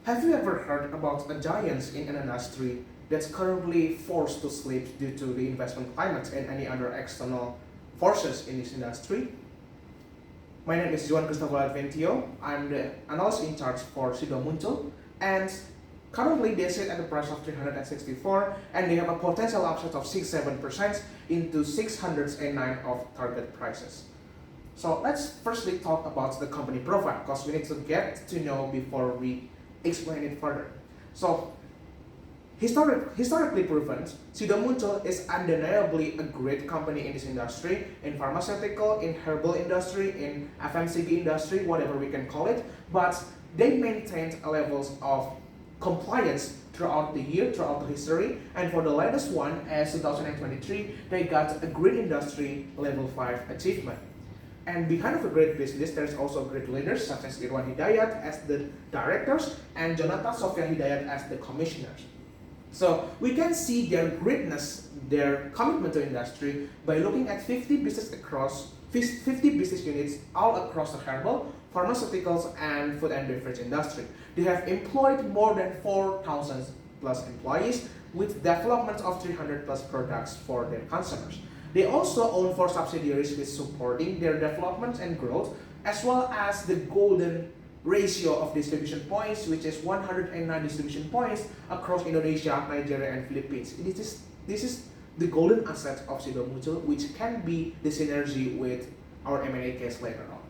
Have you ever heard about a giant in an industry that's currently forced to sleep due to the investment climate and any other external forces in this industry? My name is Christofel Thio. I'm the analyst in charge for SIDO, and currently they sit at the price of 364, and they have a potential upside of 6-7% into 609 of target prices. So let's firstly talk about the company profile, because we need to get to know before we explain it further. So historically proven, SIDO is undeniably a great company in this industry, in pharmaceutical, in herbal industry, in FMCG industry, whatever we can call it, but they maintained levels of compliance throughout the year, throughout the history, and for the latest one, as 2023, they got a Green Industry Level 5 achievement. And behind of a great business, there's also great leaders such as Irwan Hidayat as the directors and Jonathan Sofyan Hidayat as the commissioners. So we can see their greatness, their commitment to industry by looking at 50 business units all across the herbal, pharmaceuticals, and food and beverage industry. They have employed more than 4,000 plus employees with development of 300 plus products for their consumers. They also own 4 subsidiaries with supporting their development and growth, as well as the golden ratio of distribution points, which is 109 distribution points across Indonesia, Nigeria, and Philippines. This is the golden asset of SIDO, which can be the synergy with our M&A case later on.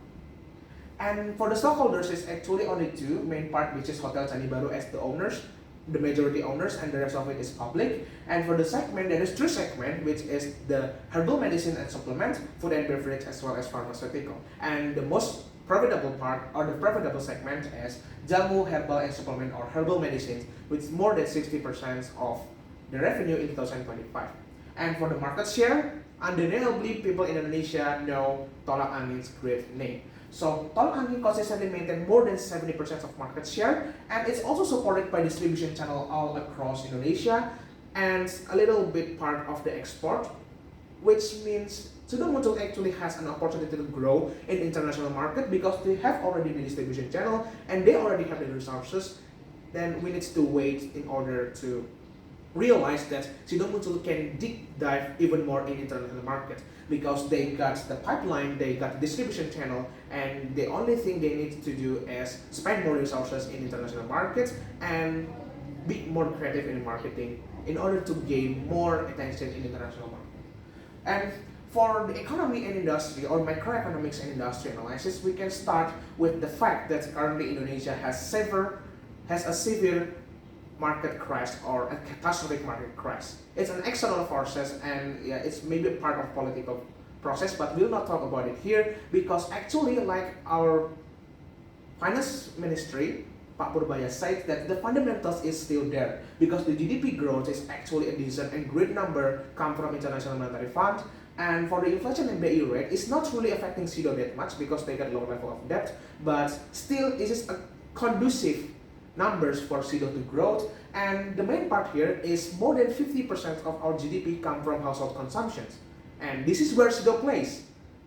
And for the stockholders, it's actually only 2 main part, which is Hotel Candi Baru as the owners, the majority owners, and the rest of it is public. And for the segment, there is 3 segments, which is the herbal medicine and supplement, food and beverage, as well as pharmaceutical. And the most profitable part, or the profitable segment, is Jamu, herbal and supplement, or herbal medicines, with more than 60% of the revenue in 2025. And for the market share, undeniably people in Indonesia know Tolak Angin's great name. So Tolak Angin consistently maintained more than 70% of market share, and it's also supported by distribution channel all across Indonesia and a little bit part of the export, which means SIDO actually has an opportunity to grow in international market because they have already the distribution channel and they already have the resources. Then we need to wait in order to realize that SIDO can deep dive even more in international market, because they got the pipeline, they got the distribution channel, and the only thing they need to do is spend more resources in international markets and be more creative in marketing in order to gain more attention in international market. And for the economy and industry, or macroeconomics and industry analysis, we can start with the fact that currently Indonesia has a severe market crash, or a catastrophic market crash. It's an external forces, and yeah, it's maybe part of political process, but we'll not talk about it here, because actually, like our finance ministry, Pak Purbaya, said that the fundamentals is still there, because the GDP growth is actually a decent and great number come from International Monetary Fund. And for the inflation and BI rate, it's not really affecting SIDO that much because they got low level of debt, but still it is a conducive numbers for SIDO to growth. And the main part here is more than 50% of our GDP come from household consumptions, and this is where SIDO plays.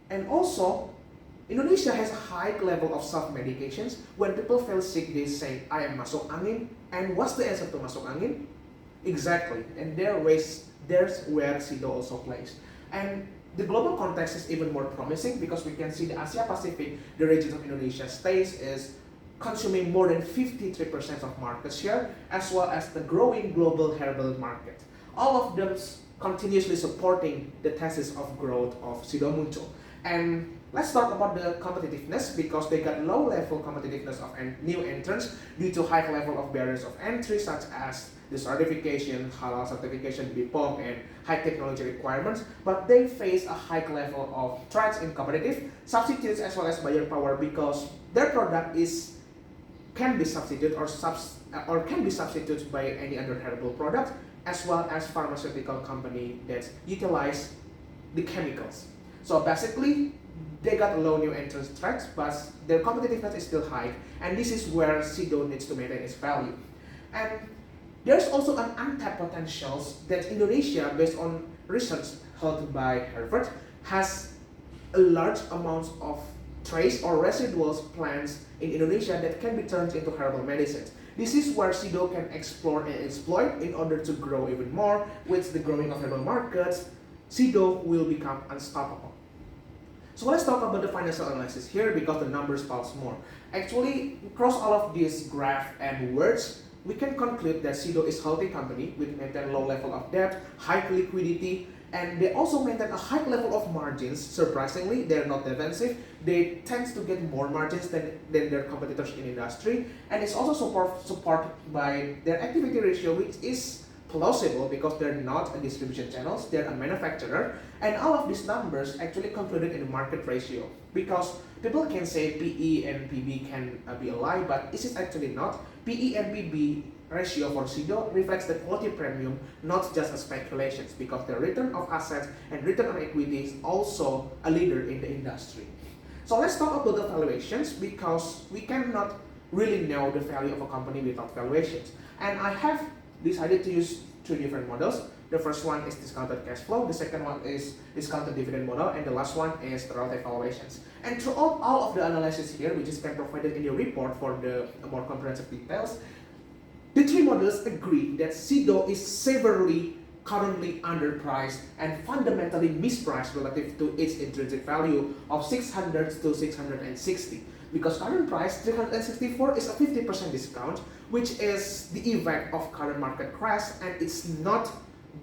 And also, Indonesia has a high level of self-medications. When people feel sick, they say, I am masuk angin. And what's the answer to masuk angin? Exactly, and there's where SIDO also plays. And the global context is even more promising, because we can see the Asia Pacific, the region of Indonesia stays, is consuming more than 53% of market share, as well as the growing global herbal market. All of them continuously supporting the thesis of growth of SIDO. And let's talk about the competitiveness, because they got low level competitiveness of new entrants due to high level of barriers of entry, such as the certification, halal certification, BPOM, and high technology requirements. But they face a high level of threats in competitive substitutes, as well as buyer power, because their product can be substituted or can be substituted by any other herbal product, as well as pharmaceutical company that utilize the chemicals. So basically, they got low new entrance threats, but their competitiveness is still high, and this is where SIDO needs to maintain its value. And there's also an untapped potentials that Indonesia, based on research held by Harvard, has a large amount of trace or residual plants in Indonesia that can be turned into herbal medicines. This is where SIDO can explore and exploit in order to grow even more. With the growing of herbal markets, SIDO will become unstoppable. So let's talk about the financial analysis here because the numbers tells more. Actually, across all of these graph and words, we can conclude that SIDO is a healthy company with maintain low level of debt, high liquidity, and they also maintain a high level of margins. Surprisingly, they're not defensive. They tend to get more margins than their competitors in industry, and it's also supported by their activity ratio, which is plausible because they're not a distribution channels, they're a manufacturer, and all of these numbers actually concluded in the market ratio. Because people can say PE and PB can be a lie, but this is actually not. PE and PB ratio for SIDO reflects the quality premium, not just a speculations, because the return of assets and return on equity is also a leader in the industry. So let's talk about the valuations because we cannot really know the value of a company without valuations. And I have decided to use two different models. The first one is discounted cash flow, the second one is discounted dividend model, and the last one is relative valuations. And throughout all of the analysis here, which is been provided in the report for the more comprehensive details, the three models agree that SIDO is severely currently underpriced and fundamentally mispriced relative to its intrinsic value of 600 to 660. Because current price 364 is a 50% discount, which is the effect of current market crash, and it's not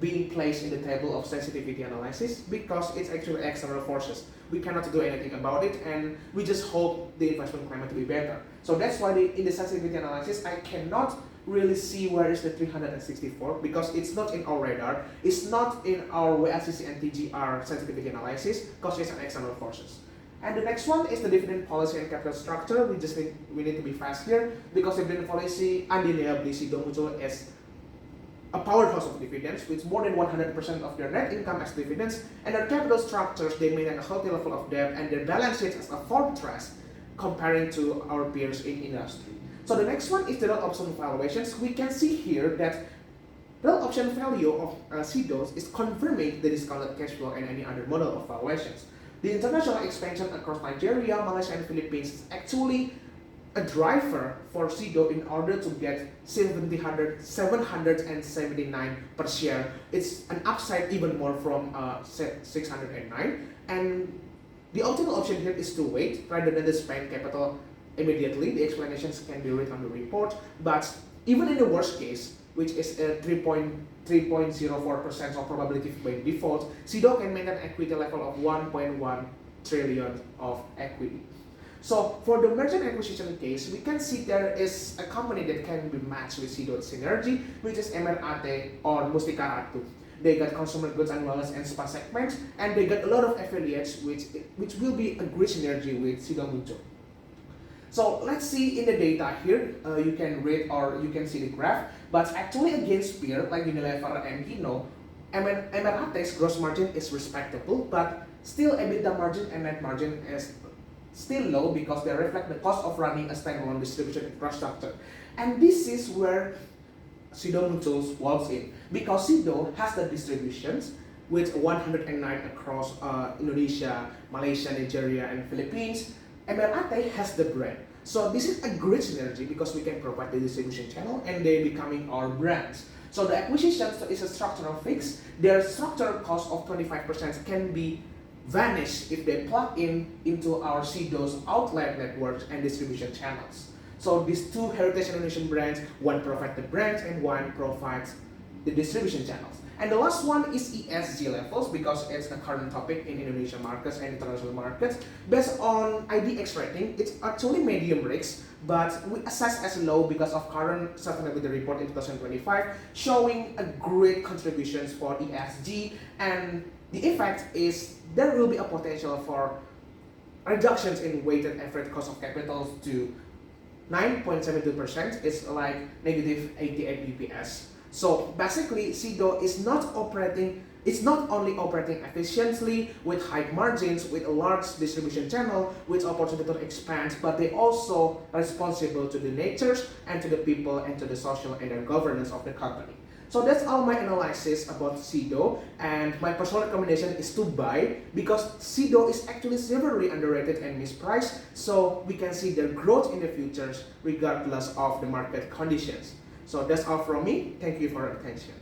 being placed in the table of sensitivity analysis because it's actually external forces. We cannot do anything about it, and we just hope the investment climate to be better. So that's why in the sensitivity analysis, I cannot really see where is the 364 because it's not in our radar, it's not in our WLCC and TGR sensitivity analysis because it's an external forces. And the next one is the dividend policy and capital structure. We need to be fast here because the dividend policy undeniably SIDO muncul as a powerhouse of dividends with more than 100% of their net income as dividends, and their capital structures, they maintain a healthy level of debt and their balance sheet as a fortress comparing to our peers in industry. So the next one is the real option valuations. We can see here that real option value of SIDO is confirming the discounted cash flow and any other model of valuations. The international expansion across Nigeria, Malaysia, and Philippines is actually a driver for SIDO in order to get 779 per share. It's an upside even more from 609. And the ultimate option here is to wait rather than to spend capital immediately. The explanations can be read on the report. But even in the worst case, which is a 3.04% of probability by default, SIDO can maintain equity level of 1.1 trillion of equity. So for the merger and acquisition case, we can see there is a company that can be matched with SIDO synergy, which is MRAT or Mustika Ratu. They got consumer goods and wellness and spa segments, and they got a lot of affiliates, which will be a great synergy with SIDO muncul. So let's see in the data here, you can read or you can see the graph, but actually against peer like Unilever and Kino, MRAT's gross margin is respectable, but still EBITDA margin and net margin is still low because they reflect the cost of running a standalone distribution infrastructure. And this is where SIDO muncul walks in, because SIDO has the distributions with 109 across Indonesia, Malaysia, Nigeria, and Philippines. MRAT has the brand. So this is a great synergy because we can provide the distribution channel and they becoming our brands. So the acquisition is a structural fix. Their structural cost of 25% can be vanished if they plug into our SIDO's outlet networks and distribution channels. So these two heritage Indonesian brands, one provides the brands and one provides the distribution channels. And the last one is ESG levels because it's a current topic in Indonesian markets and international markets. Based on IDX rating, it's actually medium risk, but we assess as low because of current sustainability report in 2025 showing a great contributions for ESG, and the effect is there will be a potential for reductions in weighted average cost of capital to 9.72%. It's like negative 88 BPS. So basically, SIDO is not only operating efficiently with high margins, with a large distribution channel, with opportunity to expand, but they also responsible to the natures and to the people and to the social and the governance of the company. So that's all my analysis about SIDO, and my personal recommendation is to buy because SIDO is actually severely underrated and mispriced, so we can see their growth in the futures regardless of the market conditions. So that's all from me. Thank you for your attention.